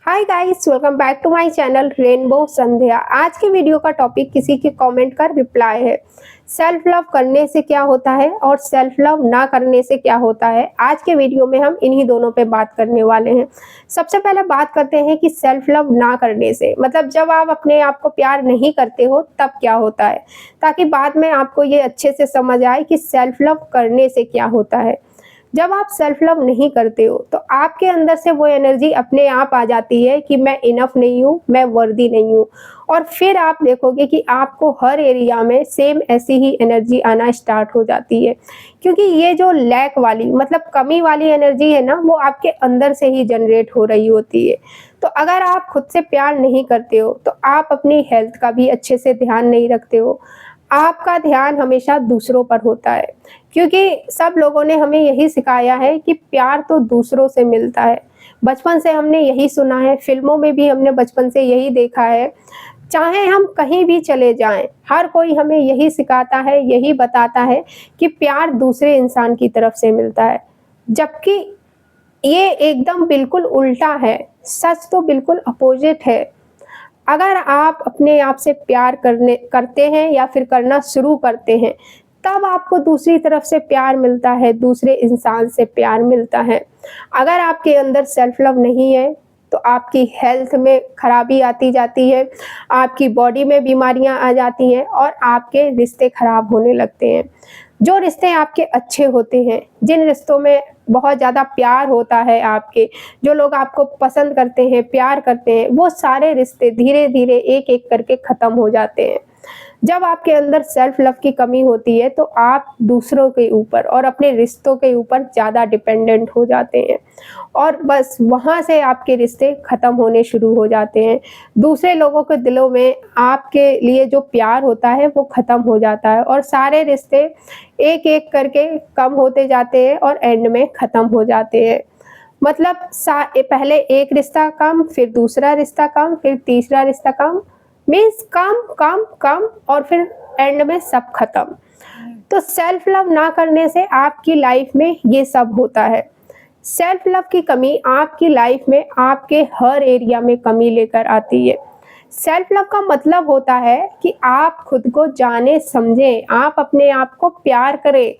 Hi guys, welcome back to my channel rainbow Sandhya. आज के video का टॉपिक किसी के कमेंट का रिप्लाई है। सेल्फ लव करने से क्या होता है और सेल्फ लव ना करने से क्या होता है। आज के वीडियो में हम इन्हीं दोनों पे बात करने वाले हैं। सबसे पहले बात करते हैं कि सेल्फ लव ना करने से मतलब जब आप अपने आप को प्यार नहीं करते हो तब क्या होता है, ताकि बाद में आपको ये अच्छे से समझ आए कि सेल्फ लव करने से क्या होता है। जब आप सेल्फ लव नहीं करते हो तो आपके अंदर से वो एनर्जी अपने आप आ जाती है कि मैं इनफ नहीं हूँ, मैं वर्दी नहीं हूँ। और फिर आप देखोगे कि आपको हर एरिया में सेम ऐसी ही एनर्जी आना स्टार्ट हो जाती है, क्योंकि ये जो लैक वाली मतलब कमी वाली एनर्जी है ना, वो आपके अंदर से ही जनरेट हो रही होती है। तो अगर आप खुद से प्यार नहीं करते हो तो आप अपनी हेल्थ का भी अच्छे से ध्यान नहीं रखते हो। आपका ध्यान हमेशा दूसरों पर होता है, क्योंकि सब लोगों ने हमें यही सिखाया है कि प्यार तो दूसरों से मिलता है। बचपन से हमने यही सुना है, फिल्मों में भी हमने बचपन से यही देखा है। चाहे हम कहीं भी चले जाएं, हर कोई हमें यही सिखाता है, यही बताता है कि प्यार दूसरे इंसान की तरफ से मिलता है, जबकि ये एकदम बिल्कुल उल्टा है। सच तो बिल्कुल अपोजिट है। अगर आप अपने आप से प्यार करते हैं या फिर करना शुरू करते हैं, तब आपको दूसरी तरफ से प्यार मिलता है, दूसरे इंसान से प्यार मिलता है। अगर आपके अंदर सेल्फ लव नहीं है तो आपकी हेल्थ में खराबी आती जाती है, आपकी बॉडी में बीमारियां आ जाती हैं और आपके रिश्ते खराब होने लगते हैं। जो रिश्ते आपके अच्छे होते हैं, जिन रिश्तों में बहुत ज़्यादा प्यार होता है, आपके जो लोग आपको पसंद करते हैं, प्यार करते हैं, वो सारे रिश्ते धीरे धीरे एक एक करके ख़त्म हो जाते हैं। जब आपके अंदर सेल्फ लव की कमी होती है तो आप दूसरों के ऊपर और अपने रिश्तों के ऊपर ज़्यादा डिपेंडेंट हो जाते हैं और बस वहाँ से आपके रिश्ते ख़त्म होने शुरू हो जाते हैं। दूसरे लोगों के दिलों में आपके लिए जो प्यार होता है वो ख़त्म हो जाता है और सारे रिश्ते एक एक करके कम होते जाते हैं और एंड में ख़त्म हो जाते हैं। मतलब पहले एक रिश्ता कम, फिर दूसरा रिश्ता कम, फिर तीसरा रिश्ता कम, मीन्स कम कम कम और फिर एंड में सब खत्म। तो सेल्फ लव ना करने से आपकी लाइफ में ये सब होता है। सेल्फ लव की कमी आपकी लाइफ में आपके हर एरिया में कमी लेकर आती है। सेल्फ लव का मतलब होता है कि आप खुद को जाने समझें, आप अपने आप को प्यार करें।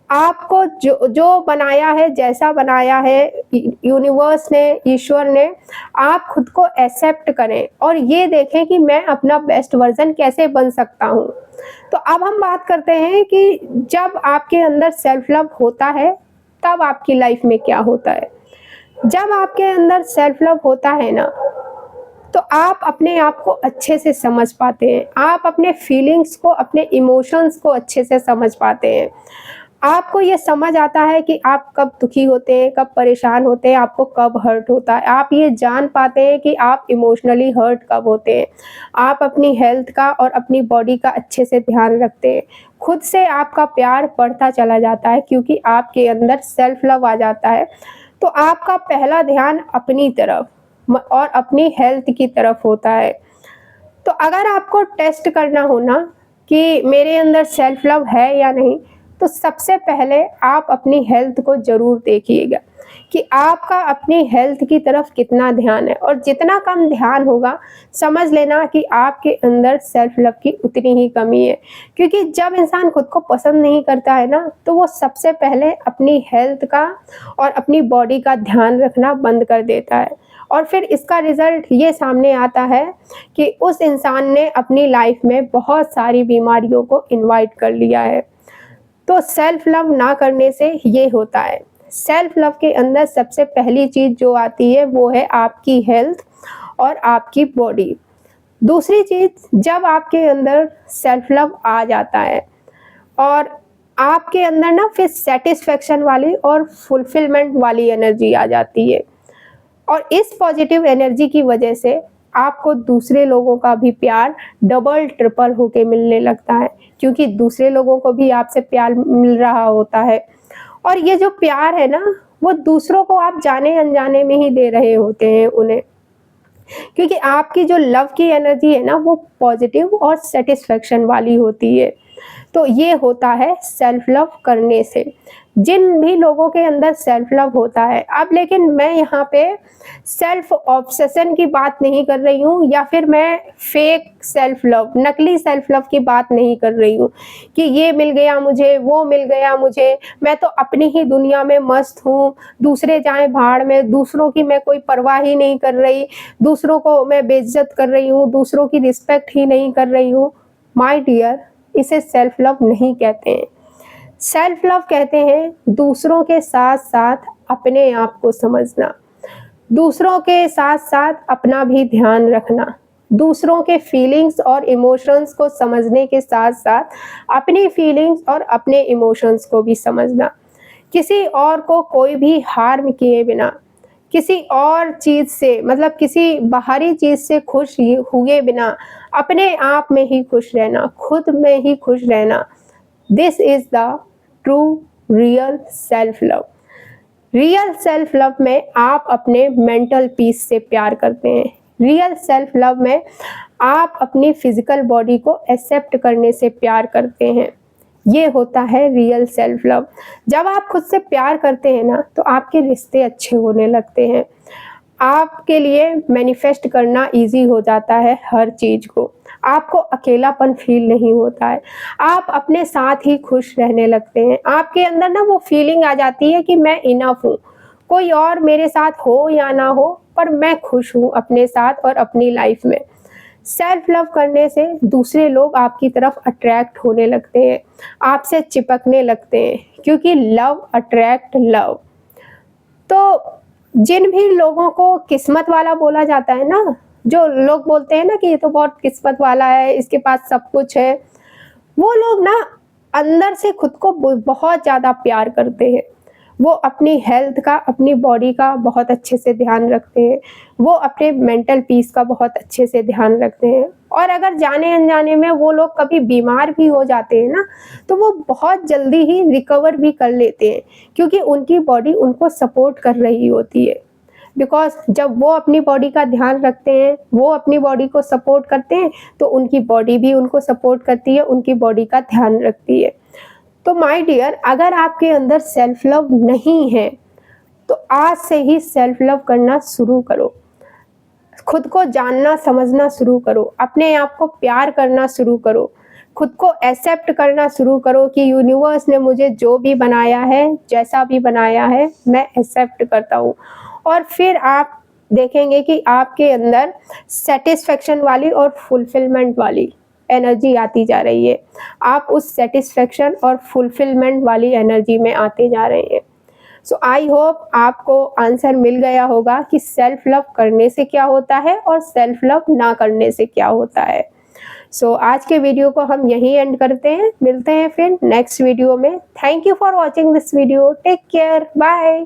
आपको जो जो बनाया है, जैसा बनाया है यूनिवर्स ने, ईश्वर ने, आप खुद को एक्सेप्ट करें और ये देखें कि मैं अपना बेस्ट वर्जन कैसे बन सकता हूँ। तो अब हम बात करते हैं कि जब आपके अंदर सेल्फ लव होता है तब आपकी लाइफ में क्या होता है। जब आपके अंदर सेल्फ लव होता है ना, तो आप अपने आप को अच्छे से समझ पाते हैं, आप अपने फीलिंग्स को, अपने इमोशंस को अच्छे से समझ पाते हैं। आपको ये समझ आता है कि आप कब दुखी होते हैं, कब परेशान होते हैं, आपको कब हर्ट होता है। आप ये जान पाते हैं कि आप इमोशनली हर्ट कब होते हैं। आप अपनी हेल्थ का और अपनी बॉडी का अच्छे से ध्यान रखते हैं। खुद से आपका प्यार बढ़ता चला जाता है, क्योंकि आपके अंदर सेल्फ लव आ जाता है। तो आपका पहला ध्यान अपनी तरफ और अपनी हेल्थ की तरफ होता है। तो अगर आपको टेस्ट करना हो ना कि मेरे अंदर सेल्फ लव है या नहीं, तो सबसे पहले आप अपनी हेल्थ को ज़रूर देखिएगा कि आपका अपनी हेल्थ की तरफ कितना ध्यान है। और जितना कम ध्यान होगा, समझ लेना कि आपके अंदर सेल्फ लव की उतनी ही कमी है। क्योंकि जब इंसान खुद को पसंद नहीं करता है ना, तो वो सबसे पहले अपनी हेल्थ का और अपनी बॉडी का ध्यान रखना बंद कर देता है और फिर इसका रिज़ल्ट ये सामने आता है कि उस इंसान ने अपनी लाइफ में बहुत सारी बीमारियों को इन्वाइट कर लिया है। तो सेल्फ लव ना करने से ये होता है। सेल्फ लव के अंदर सबसे पहली चीज़ जो आती है वो है आपकी हेल्थ और आपकी बॉडी। दूसरी चीज़, जब आपके अंदर सेल्फ लव आ जाता है और आपके अंदर ना फिर सेटिस्फेक्शन वाली और फुलफिलमेंट वाली एनर्जी आ जाती है और इस पॉजिटिव एनर्जी की वजह से आपको दूसरे लोगों का भी प्यार डबल ट्रिपल होके मिलने लगता है, क्योंकि दूसरे लोगों को भी आपसे प्यार मिल रहा होता है। और ये जो प्यार है ना, वो दूसरों को आप जाने अनजाने में ही दे रहे होते हैं उन्हें, क्योंकि आपकी जो लव की एनर्जी है ना, वो पॉजिटिव और सेटिस्फेक्शन वाली होती है। तो ये होता है सेल्फ लव करने से। जिन भी लोगों के अंदर सेल्फ लव होता है, अब लेकिन मैं यहाँ पे सेल्फ ऑब्सेशन की बात नहीं कर रही हूँ, या फिर मैं फेक सेल्फ लव, नकली सेल्फ लव की बात नहीं कर रही हूँ कि ये मिल गया मुझे, वो मिल गया मुझे, मैं तो अपनी ही दुनिया में मस्त हूँ, दूसरे जाएं भाड़ में, दूसरों की मैं कोई परवाह ही नहीं कर रही, दूसरों को मैं बेइज्जत कर रही हूँ, दूसरों की रिस्पेक्ट ही नहीं कर रही हूँ। माय डियर, इसे सेल्फ लव नहीं कहते हैं। सेल्फ लव कहते हैं दूसरों के साथ साथ अपने आप को समझना, दूसरों के साथ साथ अपना भी ध्यान रखना, दूसरों के फीलिंग्स और इमोशंस को समझने के साथ साथ अपनी फीलिंग्स और अपने इमोशंस को भी समझना, किसी और को कोई भी हार्म किए बिना, किसी और चीज़ से, मतलब किसी बाहरी चीज़ से खुश हुए बिना अपने आप में ही खुश रहना, खुद में ही खुश रहना। This is the true real self love. Real self love में आप अपने मेंटल पीस से प्यार करते हैं। रियल सेल्फ लव में आप अपनी फिजिकल बॉडी को एक्सेप्ट करने से प्यार करते हैं। ये होता है रियल सेल्फ लव। जब आप खुद से प्यार करते हैं ना, तो आपके रिश्ते अच्छे होने लगते हैं, आपके लिए मैनिफेस्ट करना इजी हो जाता है हर चीज़ को, आपको अकेलापन फील नहीं होता है, आप अपने साथ ही खुश रहने लगते हैं, आपके अंदर ना वो फीलिंग आ जाती है कि मैं इनफ हूँ, कोई और मेरे साथ हो या ना हो, पर मैं खुश हूँ अपने साथ और अपनी लाइफ में। सेल्फ लव करने से दूसरे लोग आपकी तरफ अट्रैक्ट होने लगते हैं, आपसे चिपकने लगते हैं, क्योंकि लव अट्रैक्ट लव। तो जिन भी लोगों को किस्मत वाला बोला जाता है ना, जो लोग बोलते हैं ना कि ये तो बहुत किस्मत वाला है, इसके पास सब कुछ है, वो लोग ना अंदर से खुद को बहुत ज़्यादा प्यार करते हैं। वो अपनी हेल्थ का, अपनी बॉडी का बहुत अच्छे से ध्यान रखते हैं, वो अपने मेंटल पीस का बहुत अच्छे से ध्यान रखते हैं। और अगर जाने अनजाने में वो लोग कभी बीमार भी हो जाते हैं ना, तो वो बहुत जल्दी ही रिकवर भी कर लेते हैं, क्योंकि उनकी बॉडी उनको सपोर्ट कर रही होती है। बिकॉज जब वो अपनी बॉडी का ध्यान रखते हैं, वो अपनी बॉडी को सपोर्ट करते हैं, तो उनकी बॉडी भी उनको सपोर्ट करती है, उनकी बॉडी का ध्यान रखती है। तो माय डियर, अगर आपके अंदर सेल्फ लव नहीं है, तो आज से ही सेल्फ लव करना शुरू करो, खुद को जानना समझना शुरू करो, अपने आप को प्यार करना शुरू करो, खुद को एक्सेप्ट करना शुरू करो कि यूनिवर्स ने मुझे जो भी बनाया है, जैसा भी बनाया है, मैं एक्सेप्ट करता हूँ। और फिर आप देखेंगे कि आपके अंदर सेटिस्फेक्शन वाली और फुलफिलमेंट वाली एनर्जी आती जा रही है, आप उस सेटिस्फेक्शन और फुलफिलमेंट वाली एनर्जी में आते जा रहे हैं। सो आई होप आपको आंसर मिल गया होगा कि सेल्फ लव करने से क्या होता है और सेल्फ लव ना करने से क्या होता है। सो आज के वीडियो को हम यहीं एंड करते हैं, मिलते हैं फिर नेक्स्ट वीडियो में। Thank you for watching this video, take care, bye.